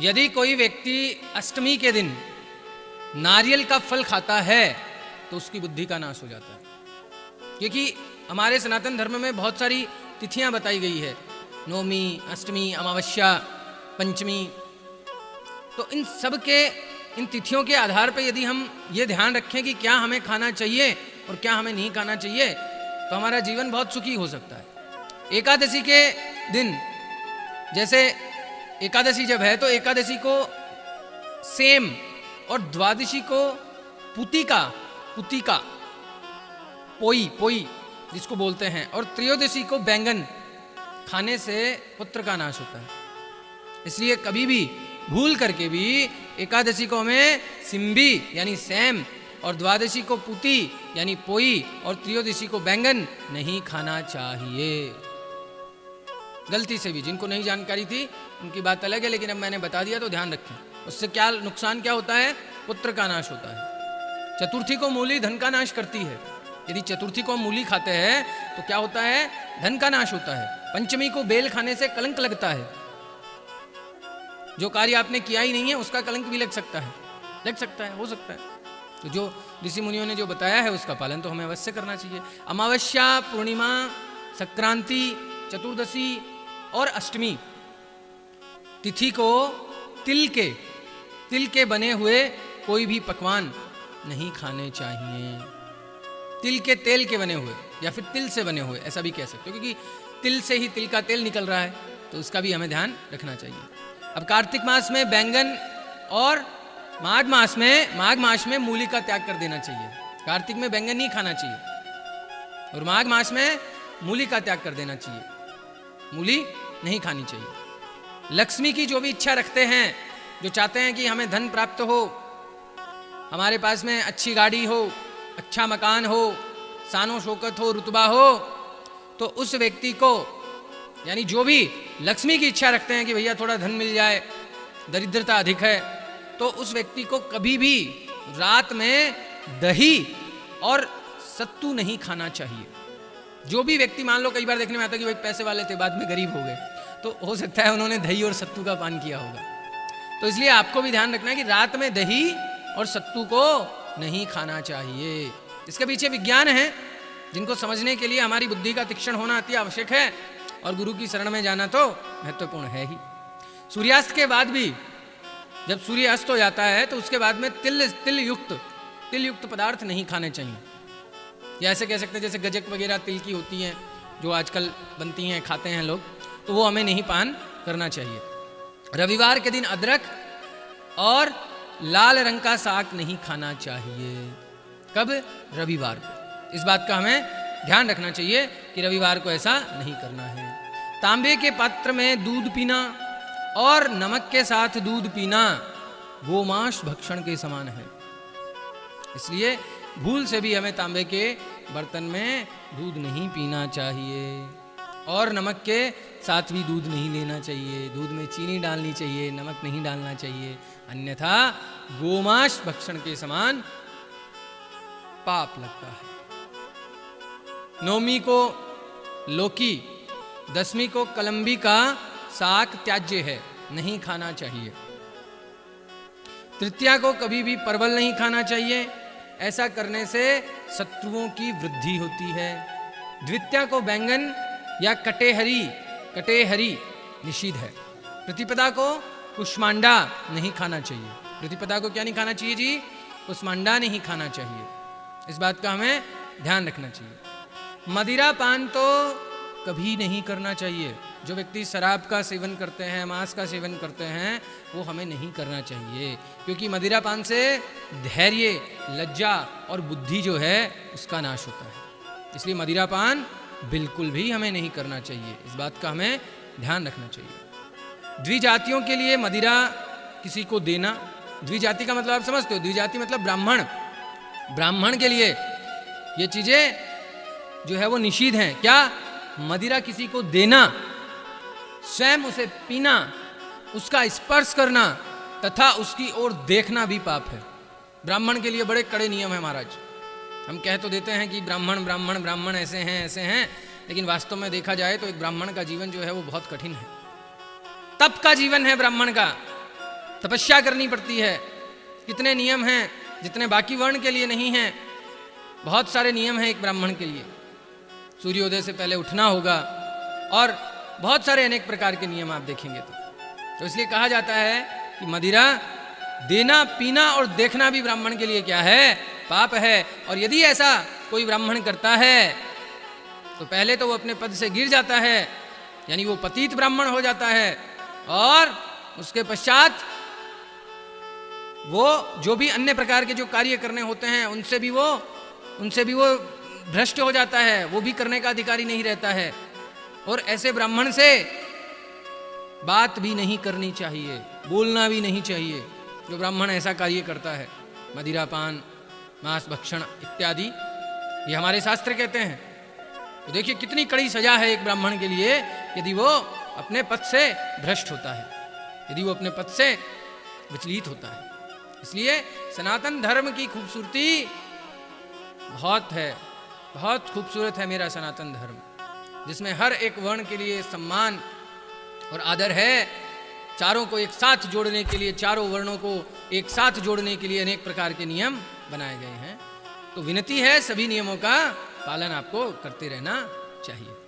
यदि कोई व्यक्ति अष्टमी के दिन नारियल का फल खाता है तो उसकी बुद्धि का नाश हो जाता है। क्योंकि हमारे सनातन धर्म में बहुत सारी तिथियां बताई गई है, नवमी, अष्टमी, अमावस्या, पंचमी। तो इन सब के इन तिथियों के आधार पर यदि हम ये ध्यान रखें कि क्या हमें खाना चाहिए और क्या हमें नहीं खाना चाहिए, तो हमारा जीवन बहुत सुखी हो सकता है। एकादशी के दिन, जैसे एकादशी जब है तो एकादशी को सेम और द्वादशी को पुतिका पोई जिसको बोलते हैं, और त्रयोदशी को बैंगन खाने से पुत्र का नाश होता है। इसलिए कभी भी भूल करके भी एकादशी को हमें सिंबी यानी सैम और द्वादशी को पुती यानी पोई और त्रयोदशी को बैंगन नहीं खाना चाहिए। गलती से भी, जिनको नहीं जानकारी थी उनकी बात अलग है, लेकिन अब मैंने बता दिया तो ध्यान रखें। उससे क्या नुकसान क्या होता है? पुत्र का नाश होता है। चतुर्थी को मूली धन का नाश करती है। यदि चतुर्थी को हम मूली खाते हैं तो क्या होता है? धन का नाश होता है। पंचमी को बेल खाने से कलंक लगता है। जो कार्य आपने किया ही नहीं है उसका कलंक भी लग सकता है, हो सकता है। तो जो ऋषि मुनियों ने जो बताया है उसका पालन तो हमें अवश्य करना चाहिए। अमावस्या, पूर्णिमा, संक्रांति, चतुर्दशी और अष्टमी तिथि को तिल के बने हुए कोई भी पकवान नहीं खाने चाहिए। तिल के तेल के बने हुए या फिर तिल से बने हुए, ऐसा भी कह सकते हो, क्योंकि तिल से ही तिल का तेल निकल रहा है, तो उसका भी हमें ध्यान रखना चाहिए। अब कार्तिक मास में बैंगन और माघ मास में मूली का त्याग कर देना चाहिए। कार्तिक में बैंगन नहीं खाना चाहिए और माघ मास में मूली का त्याग कर देना चाहिए। मूली नहीं खानी चाहिए। लक्ष्मी की जो भी इच्छा रखते हैं, जो चाहते हैं कि हमें धन प्राप्त हो, हमारे पास में अच्छी गाड़ी हो, अच्छा मकान हो, शानो शौकत हो, रुतबा हो, तो उस व्यक्ति को, यानी जो भी लक्ष्मी की इच्छा रखते हैं कि भैया थोड़ा धन मिल जाए, दरिद्रता अधिक है, तो उस व्यक्ति को कभी भी रात में दही और सत्तू नहीं खाना चाहिए। जो भी व्यक्ति, मान लो कई बार देखने में आता है कि भाई पैसे वाले थे बाद में गरीब हो गए, तो हो सकता है उन्होंने दही और सत्तू का पान किया होगा। तो इसलिए आपको भी ध्यान रखना है कि रात में दही और सत्तू को नहीं खाना चाहिए। इसके पीछे विज्ञान है, जिनको समझने के लिए हमारी बुद्धि का तीक्ष्ण होना अति आवश्यक है, और गुरु की शरण में जाना तो महत्वपूर्ण है ही। सूर्यास्त के बाद भी, जब सूर्य अस्त हो जाता है तो उसके बाद में तिल युक्त पदार्थ नहीं खाने चाहिए। या ऐसे कह सकते हैं जैसे गजक वगैरह तिल की होती हैं, जो आजकल बनती हैं, खाते हैं लोग, तो वो हमें नहीं पान करना चाहिए। रविवार के दिन अदरक और लाल रंग का साग नहीं खाना चाहिए। कब? रविवार को। इस बात का हमें ध्यान रखना चाहिए कि रविवार को ऐसा नहीं करना है। तांबे के पात्र में दूध पीना और नमक के साथ दूध पीना गोमांस भक्षण के समान है। इसलिए भूल से भी हमें तांबे के बर्तन में दूध नहीं पीना चाहिए, और नमक के साथ भी दूध नहीं लेना चाहिए। दूध में चीनी डालनी चाहिए, नमक नहीं डालना चाहिए, अन्यथा गोमांस भक्षण के समान पाप लगता है। नवमी को लौकी, दसवीं को कलंबी का साग त्याज्य है, नहीं खाना चाहिए। तृतीया को कभी भी परवल नहीं खाना चाहिए, ऐसा करने से शत्रुओं की वृद्धि होती है। द्वितीया को बैंगन या कटेहरी निषिद्ध है। प्रतिपदा को कुष्मांडा नहीं खाना चाहिए। प्रतिपदा को क्या नहीं खाना चाहिए जी? कुष्मांडा नहीं खाना चाहिए। इस बात का हमें ध्यान रखना चाहिए। मदिरा पान तो कभी नहीं करना चाहिए। जो व्यक्ति शराब का सेवन करते हैं, मांस का सेवन करते हैं, वो हमें नहीं करना चाहिए, क्योंकि मदिरा पान से धैर्य, लज्जा और बुद्धि जो है उसका नाश होता है। इसलिए मदिरा पान बिल्कुल भी हमें नहीं करना चाहिए। इस बात का हमें ध्यान रखना चाहिए। द्विजातियों के लिए मदिरा किसी को देना, द्विजाति का मतलब आप समझते हो? द्विजाति मतलब ब्राह्मण के लिए ये चीजें जो है वो निषिद्ध हैं। क्या? मदिरा किसी को देना, स्वयं उसे पीना, उसका स्पर्श करना तथा उसकी ओर देखना भी पाप है। ब्राह्मण के लिए बड़े कड़े नियम है महाराज। हम कह तो देते हैं कि ब्राह्मण ऐसे हैं, लेकिन वास्तव में देखा जाए तो एक ब्राह्मण का जीवन जो है वो बहुत कठिन है। तप का जीवन है ब्राह्मण का। तपस्या करनी पड़ती है। कितने नियम हैं जितने बाकी वर्ण के लिए नहीं हैं। बहुत सारे नियम हैं एक ब्राह्मण के लिए। सूर्योदय से पहले उठना होगा और बहुत सारे अनेक प्रकार के नियम आप देखेंगे तो इसलिए कहा जाता है कि मदिरा देना, पीना और देखना भी ब्राह्मण के लिए क्या है? पाप है। और यदि ऐसा कोई ब्राह्मण करता है तो पहले तो वो अपने पद से गिर जाता है, यानी वो पतित ब्राह्मण हो जाता है, और उसके पश्चात वो जो भी अन्य प्रकार के जो कार्य करने होते हैं उनसे भी वो भ्रष्ट हो जाता है, वो भी करने का अधिकारी नहीं रहता है। और ऐसे ब्राह्मण से बात भी नहीं करनी चाहिए, बोलना भी नहीं चाहिए। जो ब्राह्मण ऐसा कार्य करता है, मदिरापान, मांस भक्षण इत्यादि, ये हमारे शास्त्र कहते हैं। तो देखिए कितनी कड़ी सजा है एक ब्राह्मण के लिए यदि वो अपने पद से भ्रष्ट होता है, यदि वो अपने पद से विचलित होता है। इसलिए सनातन धर्म की खूबसूरती बहुत है, बहुत खूबसूरत है मेरा सनातन धर्म, जिसमें हर एक वर्ण के लिए सम्मान और आदर है। चारों को एक साथ जोड़ने के लिए, चारों वर्णों को एक साथ जोड़ने के लिए अनेक प्रकार के नियम बनाए गए हैं। तो विनती है, सभी नियमों का पालन आपको करते रहना चाहिए।